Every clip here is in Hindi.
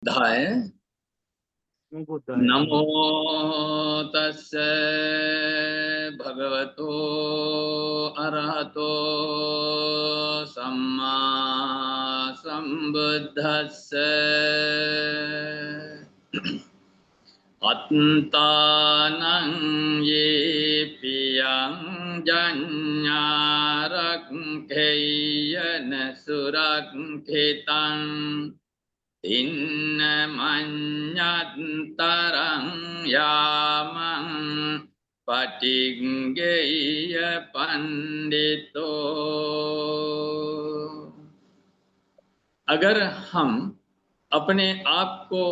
धाय बुद्धाय नमो तस्से भगवतो अरहतो सम्मा संबुद्धस्से अत्तानं ये पियं जन्यारखेयन सुरक्षितं तिन्नमन्यन्तरं यामं पटिंगेय पंडितो। अगर हम अपने आप को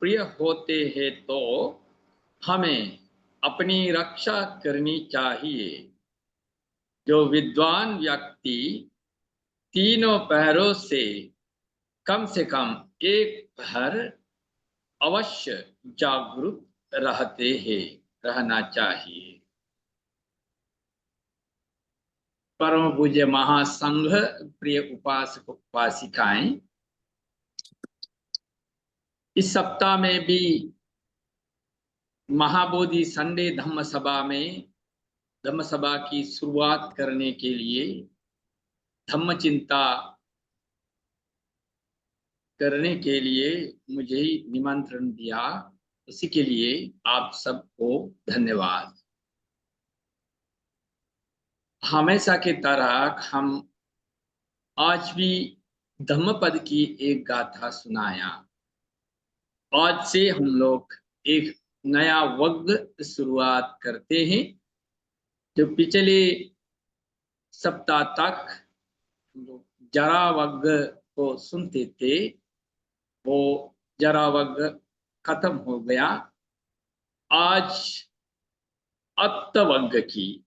प्रिय होते हैं तो हमें अपनी रक्षा करनी चाहिए। जो विद्वान व्यक्ति तीनों पहरों से कम एक पहर अवश्य जागरूक रहना चाहिए। परम पूज्य महासंघ, प्रिय उपासक उपासिकाएं, इस सप्ताह में भी महाबोधि संडे धम्म सभा की शुरुआत करने के लिए, धम्म चिंता करने के लिए मुझे निमंत्रण दिया। इसी के लिए आप सबको धन्यवाद। हमेशा की तरह हम आज भी धम्मपद की एक गाथा सुनाया। आज से हम लोग एक नया वर्ग शुरुआत करते हैं। जो पिछले सप्ताह तक जरा वर्ग को सुनते थे, वो जरा वर्ग खत्म हो गया। आज अत्त वर्ग की,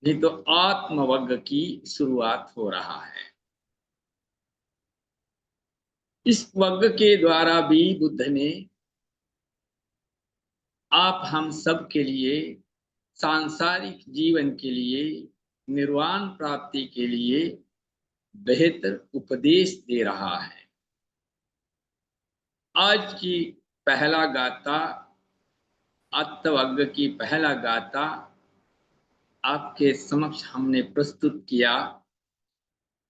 नहीं तो आत्म वर्ग की शुरुआत हो रहा है। इस वर्ग के द्वारा भी बुद्ध ने आप हम सब के लिए, सांसारिक जीवन के लिए, निर्वाण प्राप्ति के लिए बेहतर उपदेश दे रहा है। आज की पहला गाथा, अत्तवर्ग की पहला गाथा आपके समक्ष हमने प्रस्तुत किया।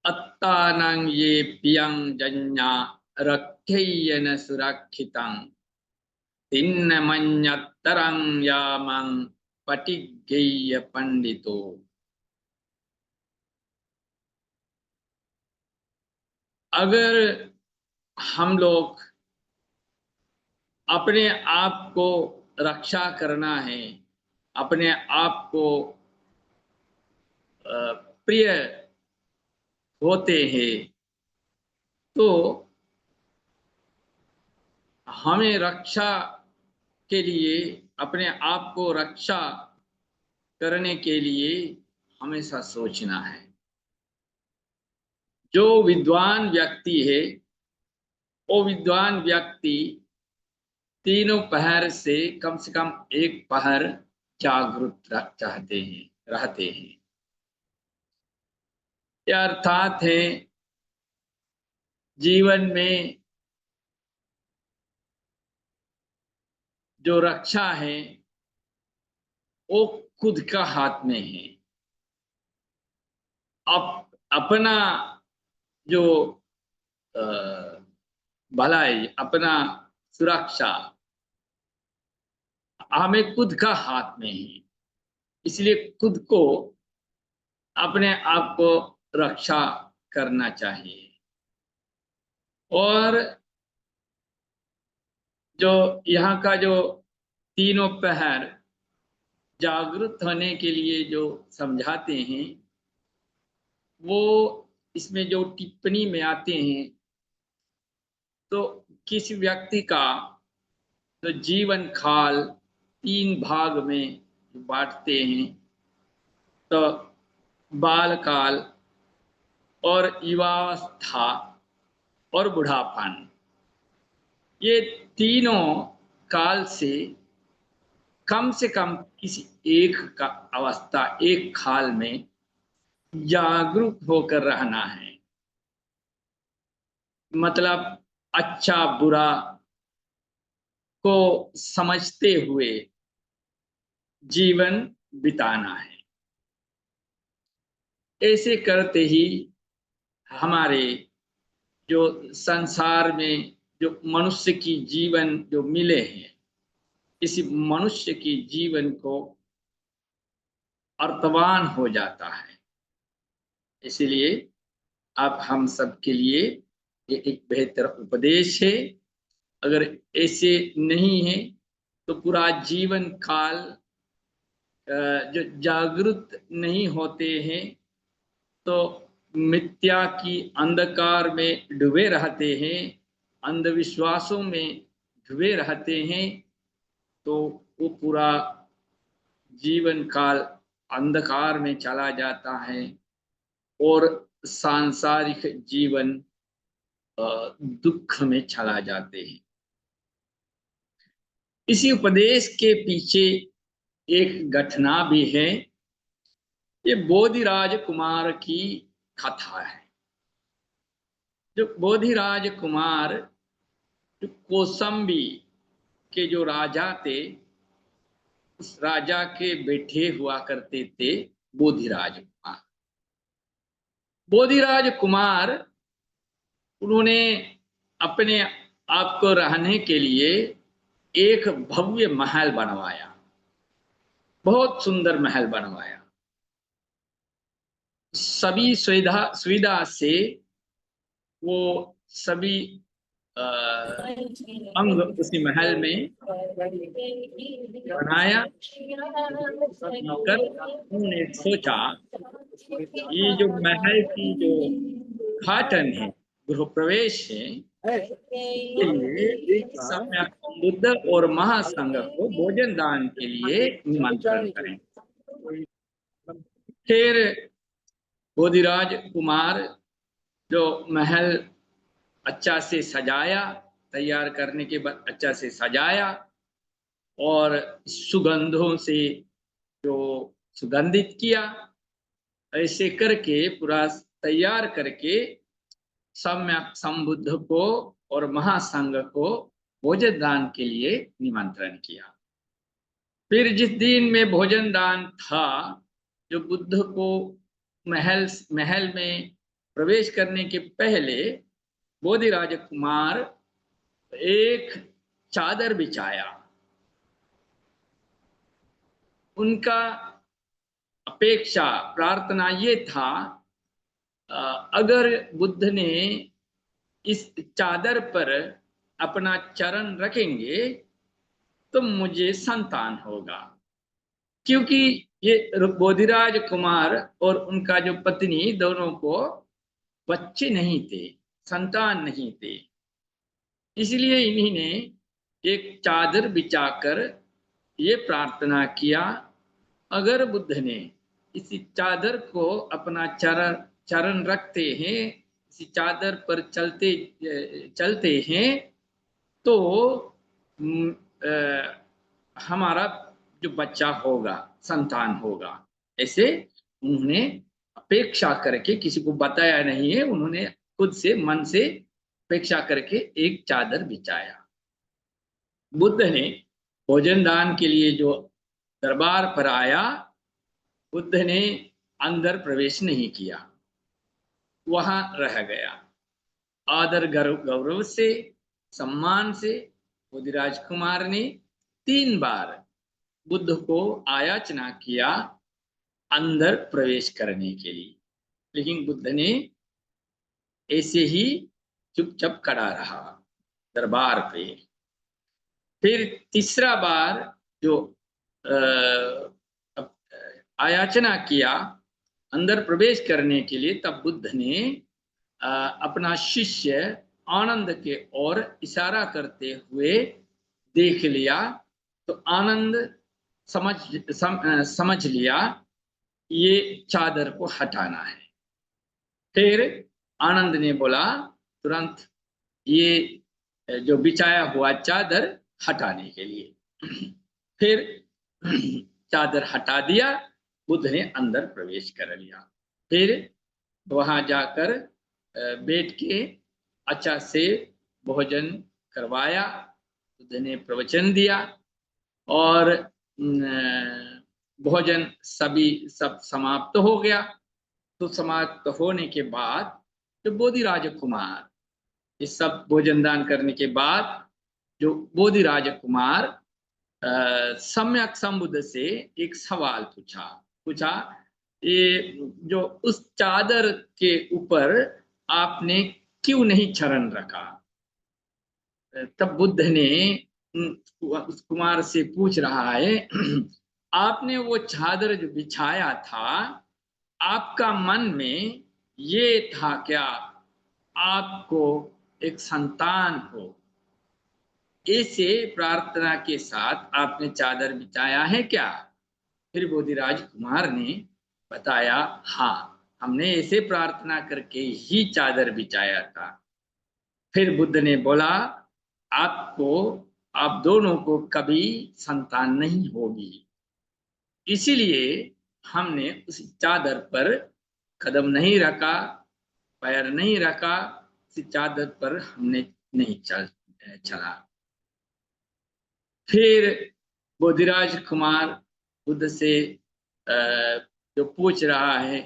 अत्तानं ये पियं जन्या रक्षेयन सुरक्षितं तिन्नमन्यत्तरं यामं पटिज्ञेय पंडितो। अगर हम लोग अपने आप को रक्षा करना है, अपने आप को प्रिय होते हैं, तो हमें रक्षा के लिए, अपने आप को रक्षा करने के लिए हमेशा सोचना है। जो विद्वान व्यक्ति है, वो विद्वान व्यक्ति तीनों पहर से कम एक पहर जागरूक रहते हैं। यह अर्थात है जीवन में जो रक्षा है वो खुद का हाथ में है। अपना जो भलाई, अपना सुरक्षा हमें खुद का हाथ में है। इसलिए खुद को, अपने आप को रक्षा करना चाहिए। और जो यहाँ का जो तीनों पहर जागरूक होने के लिए जो समझाते हैं, वो इसमें जो टिप्पणी में आते हैं, तो किसी व्यक्ति का तो जीवन काल तीन भाग में बांटते हैं। तो बाल काल और युवावस्था और बुढ़ापन, ये तीनों काल से कम किसी एक का अवस्था, एक काल में जागरूक होकर रहना है। मतलब अच्छा बुरा को समझते हुए जीवन बिताना है। ऐसे करते ही हमारे जो संसार में जो मनुष्य की जीवन जो मिले हैं, इसी मनुष्य की जीवन को अर्थवान हो जाता है। इसलिए अब हम सब के लिए ये एक बेहतर उपदेश है। अगर ऐसे नहीं है तो पूरा जीवन काल जो जागृत नहीं होते हैं तो मिथ्या की अंधकार में डूबे रहते हैं, अंधविश्वासों में डूबे रहते हैं, तो वो पूरा जीवन काल अंधकार में चला जाता है और सांसारिक जीवन दुख में चला जाते हैं। इसी उपदेश के पीछे एक घटना भी है। ये बोधिराज कुमार की कथा है। जो बोधिराज कुमार जो कौसंबी के जो राजा थे, उस राजा के बेटे हुआ करते थे बोधिराज कुमार। बोधिराज कुमार उन्होंने अपने आप को रहने के लिए एक भव्य महल बनवाया, बहुत सुंदर महल बनवाया। सभी सुविधा सुविधा से वो सभी अंग उसी महल में बनाया। कर उन्होंने सोचा ये जो महल की जो उद्घाटन है, गृह प्रवेश है, के लिए सम्यक बुद्ध और महासंघ को भोजन दान के लिए निमंत्रण करें। फिर बोधिराज कुमार जो महल अच्छा से सजाया, तैयार करने के बाद अच्छा से सजाया और सुगंधों से जो सुगंधित किया, ऐसे करके पूरा तैयार करके सम्यक संबुद्ध को और महासंघ को भोजन दान के लिए निमंत्रण किया। फिर जिस दिन में भोजन दान था, जो बुद्ध को महल में प्रवेश करने के पहले बोधिराज कुमार एक चादर बिछाया। उनका अपेक्षा प्रार्थना ये था, अगर बुद्ध ने इस चादर पर अपना चरण रखेंगे तो मुझे संतान होगा। क्योंकि ये बोधिराज कुमार और उनका जो पत्नी दोनों को बच्चे नहीं थे, संतान नहीं थे, इसलिए इन्हीं ने एक चादर बिछाकर ये प्रार्थना किया, अगर बुद्ध ने इसी चादर को अपना चरण रखते हैं, इसी चादर पर चलते हैं तो हमारा जो बच्चा होगा, संतान होगा। ऐसे उन्होंने अपेक्षा करके, किसी को बताया नहीं है, उन्होंने खुद से मन से अपेक्षा करके एक चादर बिछाया। बुद्ध ने भोजन दान के लिए जो दरबार पर आया, बुद्ध ने अंदर प्रवेश नहीं किया, वहां रह गया। आदर गौरव से, सम्मान से बोधिराज कुमार ने 3 बार बुद्ध को आयाचना किया अंदर प्रवेश करने के लिए, लेकिन बुद्ध ने ऐसे ही चुपचाप खड़ा रहा दरबार पे। फिर तीसरा बार जो आयाचना किया अंदर प्रवेश करने के लिए, तब बुद्ध ने अपना शिष्य आनंद के ओर इशारा करते हुए देख लिया, तो आनंद समझ लिया ये चादर को हटाना है। फिर आनंद ने बोला तुरंत ये जो बिछाया हुआ चादर हटाने के लिए। फिर चादर हटा दिया, बुद्ध ने अंदर प्रवेश कर लिया। फिर वहां जाकर बैठ के अच्छा से भोजन करवाया बुद्ध ने प्रवचन दिया और भोजन सब समाप्त हो गया। तो समाप्त होने के बाद जो बोधि राजकुमार, इस सब भोजन दान करने के बाद जो बोधि राजकुमार सम्यक संबुद्ध से एक सवाल पूछा ये जो उस चादर के ऊपर आपने क्यों नहीं चरण रखा। तब बुद्ध ने उस कुमार से पूछ रहा है आपने वो चादर जो बिछाया था, आपका मन में ये था क्या आपको एक संतान हो, ऐसे प्रार्थना के साथ आपने चादर बिछाया है क्या। फिर बोधिराज कुमार ने बताया हाँ, हमने ऐसे प्रार्थना करके ही चादर बिछाया था। फिर बुद्ध ने बोला आप दोनों को कभी संतान नहीं होगी, इसीलिए हमने उस चादर पर कदम नहीं रखा, पैर नहीं रखा, उस चादर पर हमने नहीं चला। फिर बोधिराज कुमार बुद्ध से जो पूछ रहा है,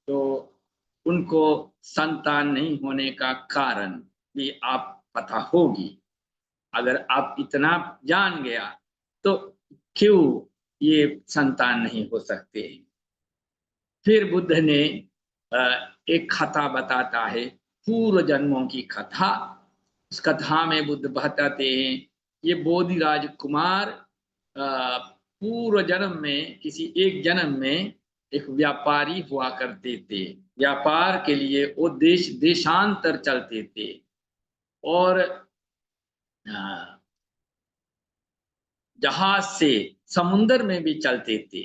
तो उनको संतान नहीं होने का कारण भी आप पता होगी। अगर आप इतना जान गया तो क्यों ये संतान नहीं हो सकते। फिर बुद्ध ने एक कथा बताता है, पूर्व जन्मों की कथा। उस कथा में बुद्ध बताते हैं ये बोधि राजकुमार पूर्व जन्म में किसी एक जन्म में एक व्यापारी हुआ करते थे। व्यापार के लिए वो देशांतर चलते थे और जहाज से समुद्र में भी चलते थे।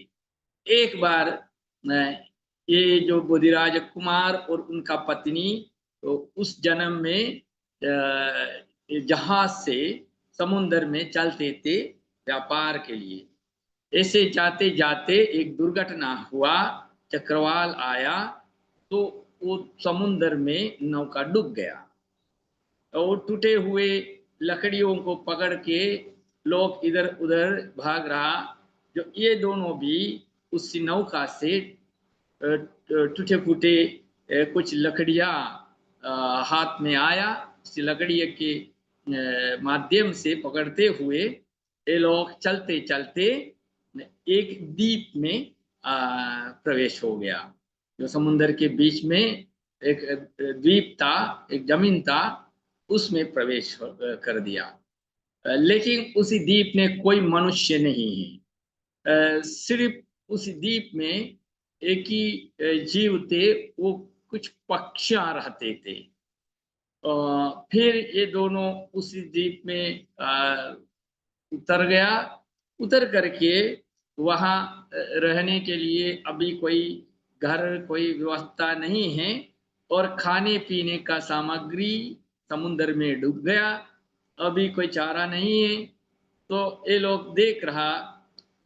एक बार ये जो बोधिराज कुमार और उनका पत्नी तो उस जन्म में जहाज से समुद्र में चलते थे व्यापार के लिए। ऐसे जाते जाते एक दुर्घटना हुआ, चक्रवाल आया तो वो समुद्र में नौका डूब गया और टूटे हुए लकड़ियों को पकड़ के लोग इधर उधर भाग रहा। जो ये दोनों भी उस नौका से टूटे फूटे कुछ लकड़ियां हाथ में आया, उस लकड़ी के माध्यम से पकड़ते हुए ये लोग चलते चलते एक द्वीप में प्रवेश हो गया। जो समुद्र के बीच में एक द्वीप था, एक जमीन था, उसमें प्रवेश कर दिया। लेकिन उसी द्वीप में कोई मनुष्य नहीं है, सिर्फ उस द्वीप में एक ही जीव थे, वो कुछ पक्षियां रहते थे। फिर ये दोनों उसी द्वीप में उतर गया। उतर करके वहाँ रहने के लिए अभी कोई घर, कोई व्यवस्था नहीं है और खाने पीने का सामग्री समुद्र में डूब गया, अभी कोई चारा नहीं है। तो ये लोग देख रहा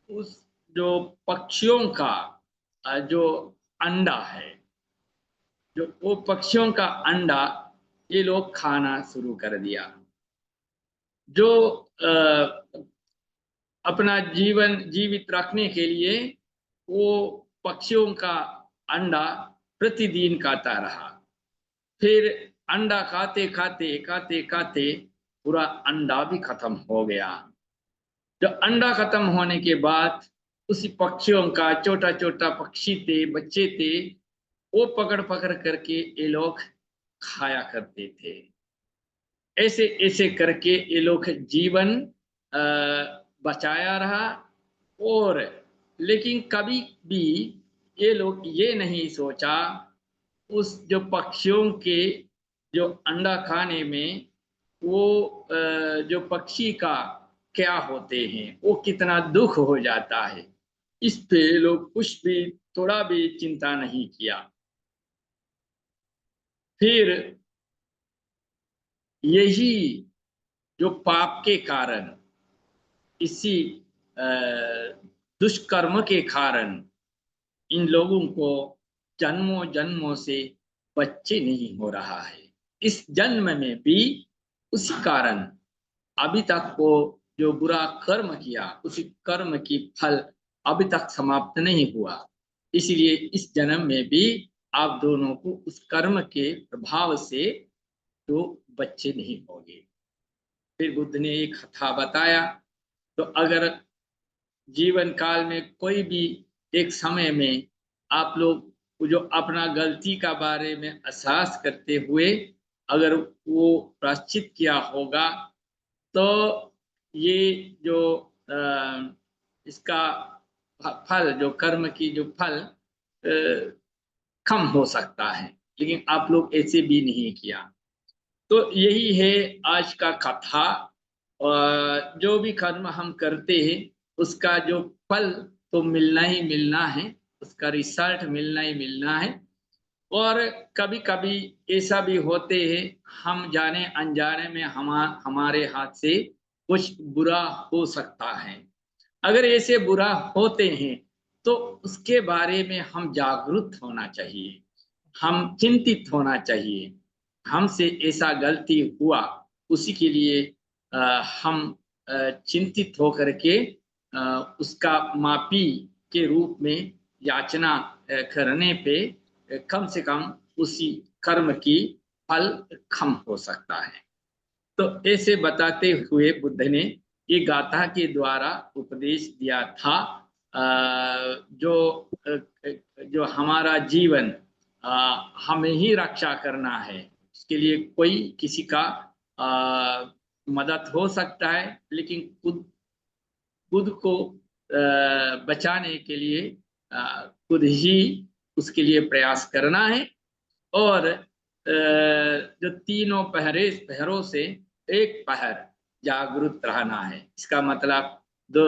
उस जो पक्षियों का जो अंडा है, जो वो पक्षियों का अंडा ये लोग खाना शुरू कर दिया। जो अपना जीवन जीवित रखने के लिए वो पक्षियों का अंडा प्रतिदिन खाता रहा। फिर अंडा खाते खाते खाते खाते पूरा अंडा भी खत्म हो गया। जब अंडा खत्म होने के बाद उसी पक्षियों का छोटा छोटा पक्षी थे, बच्चे थे, वो पकड़ पकड़ करके ये लोग खाया करते थे। ऐसे ऐसे करके ये लोग जीवन बचाया रहा। और लेकिन कभी भी ये लोग ये नहीं सोचा उस जो पक्षियों के जो अंडा खाने में वो जो पक्षी का क्या होते हैं, वो कितना दुख हो जाता है, इस पे लोग कुछ भी थोड़ा भी चिंता नहीं किया। फिर यही जो पाप के कारण, इसी दुष्कर्म के कारण इन लोगों को जन्मों जन्मों से बच्चे नहीं हो रहा है। इस जन्म में भी उसी कारण अभी तक वो जो बुरा कर्म किया उसी कर्म की फल अभी तक समाप्त नहीं हुआ, इसलिए इस जन्म में भी आप दोनों को उस कर्म के प्रभाव से तो बच्चे नहीं होंगे। फिर बुद्ध ने एक कथा बताया, तो अगर जीवन काल में कोई भी एक समय में आप लोग जो अपना गलती का बारे में एहसास करते हुए अगर वो प्रायश्चित किया होगा, तो ये जो इसका फल, जो कर्म की जो फल कम हो सकता है, लेकिन आप लोग ऐसे भी नहीं किया। तो यही है आज का कथा। जो भी कर्म हम करते हैं उसका जो फल तो मिलना ही मिलना है, उसका रिजल्ट मिलना ही मिलना है। और कभी कभी ऐसा भी होते हैं, हम जाने अनजाने में हमारे हाथ से कुछ बुरा हो सकता है। अगर ऐसे बुरा होते हैं तो उसके बारे में हम जागरूक होना चाहिए, हम चिंतित होना चाहिए। हमसे ऐसा गलती हुआ, उसी के लिए हम चिंतित होकर के उसका माफी के रूप में याचना करने पे कम से कम उसी कर्म की फल कम हो सकता है। तो ऐसे बताते हुए बुद्ध ने ये गाथा के द्वारा उपदेश दिया था। जो जो हमारा जीवन हमें ही रक्षा करना है, उसके लिए कोई किसी का मदद हो सकता है, लेकिन खुद खुद को बचाने के लिए खुद ही उसके लिए प्रयास करना है। और जो तीनों पहरों से एक पहर जागरूक रहना है। इसका मतलब दो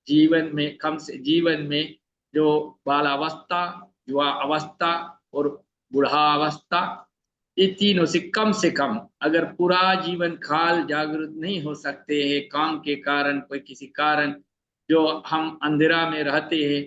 जीवन में कम से जीवन में जो बालावस्था, युवा अवस्था और बुढ़ावस्था, ये तीनों से कम अगर पूरा जीवन काल जागरूक नहीं हो सकते हैं, काम के कारण कोई किसी कारण जो हम अंधेरा में रहते हैं,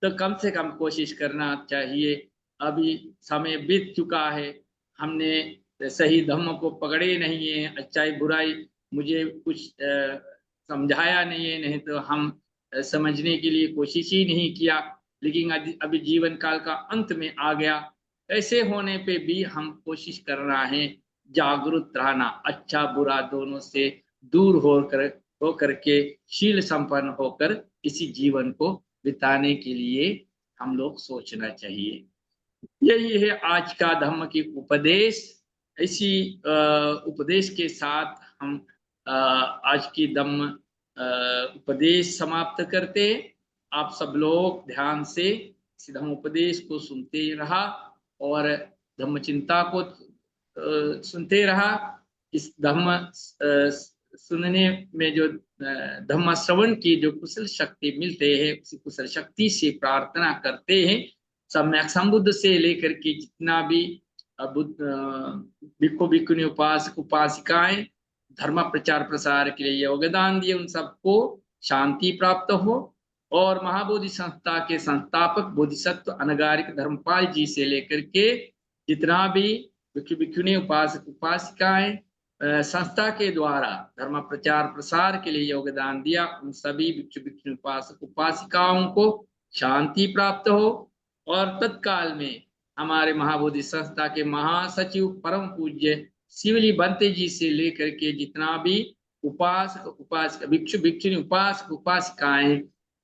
तो कम से कम कोशिश करना चाहिए। अभी समय बीत चुका है, हमने सही धर्म को पकड़े नहीं है, अच्छाई बुराई मुझे कुछ समझाया नहीं है, नहीं तो हम समझने के लिए कोशिश ही नहीं किया। लेकिन अभी जीवन काल का अंत में आ गया, ऐसे होने पे भी हम कोशिश कर रहा है जागरूक रहना, अच्छा बुरा दोनों से दूर होकर के शील संपन्न होकर इसी जीवन को बिताने के लिए हम लोग सोचना चाहिए। यही है आज का धम्म की उपदेश। इसी उपदेश के साथ हम आज की धम्म उपदेश समाप्त करते हैं। आप सब लोग ध्यान से इस धम्म उपदेश को सुनते रहा और धम्म चिंता को सुनते रहा। इस धम्म सुनने में जो धम्म श्रवण की जो कुशल शक्ति मिलते हैं, उसी कुशल शक्ति से प्रार्थना करते हैं सम्यक संबुद्ध से लेकर के जितना भी भिक्खु भिक्खुनी उपासक उपासिकाएं धर्म प्रचार प्रसार के लिए योगदान दिए, उन सबको शांति प्राप्त हो। और महाबोधि संस्था के संस्थापक बोधिसत्व अनगारिक धर्मपाल जी से लेकर के जितना भी भिक्खु भिक्खुनी उपासक उपासिकाएं संस्था के द्वारा धर्म प्रचार प्रसार के लिए योगदान दिया, उन सभी भिक्षु भिक्षुणी उपासक उपासिकाओं को शांति प्राप्त हो। और तत्काल में हमारे महाबोधि संस्था के महासचिव परम पूज्य शिवली बंते जी से लेकर के जितना भी उपासक उपासक भिक्षु भिक्षुणी उपासक उपासिकाएं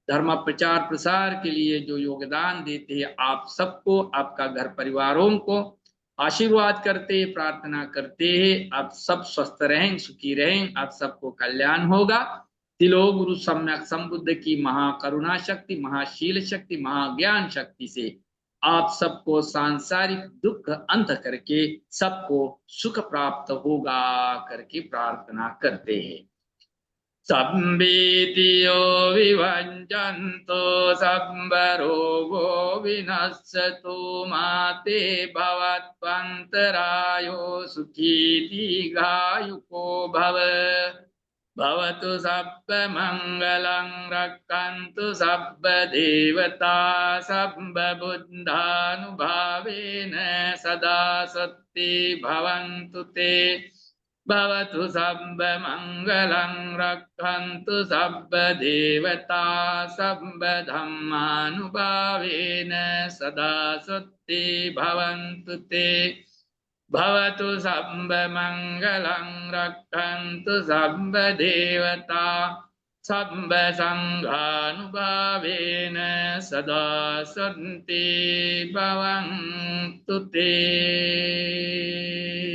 धर्म प्रचार प्रसार के लिए जो योगदान देते हैं, आप सबको, आपका घर परिवारों को आशीर्वाद करते, प्रार्थना करते हैं आप सब स्वस्थ रहें, सुखी रहें, आप सबको कल्याण होगा। तिलो गुरु सम्यक संबुद्ध की महाकरुणा शक्ति, महाशील शक्ति, महाज्ञान शक्ति से आप सबको सांसारिक दुख अंत करके सबको सुख प्राप्त होगा करके प्रार्थना करते हैं। सम्भीतियो विभञ्जन्तो सम्बरोगो विनश्यतु माते भवत्वन्तरायो सुखी दीर्घायुको भव। भवतु सर्वमङ्गलं रक्षन्तु सर्वदेवता सर्वबुद्धानुभावेन सदा सत्ते भवन्तु ते। भवतु सब मंगलं रक्षन्तु सब देवता सब धम्मानुभावेन सदा सुत्ति भवन्तु ते भवतु सब मंगलं रक्षन्तु सब देवता सब संघानुभावेन सदा सन्ति भवन्तु ते।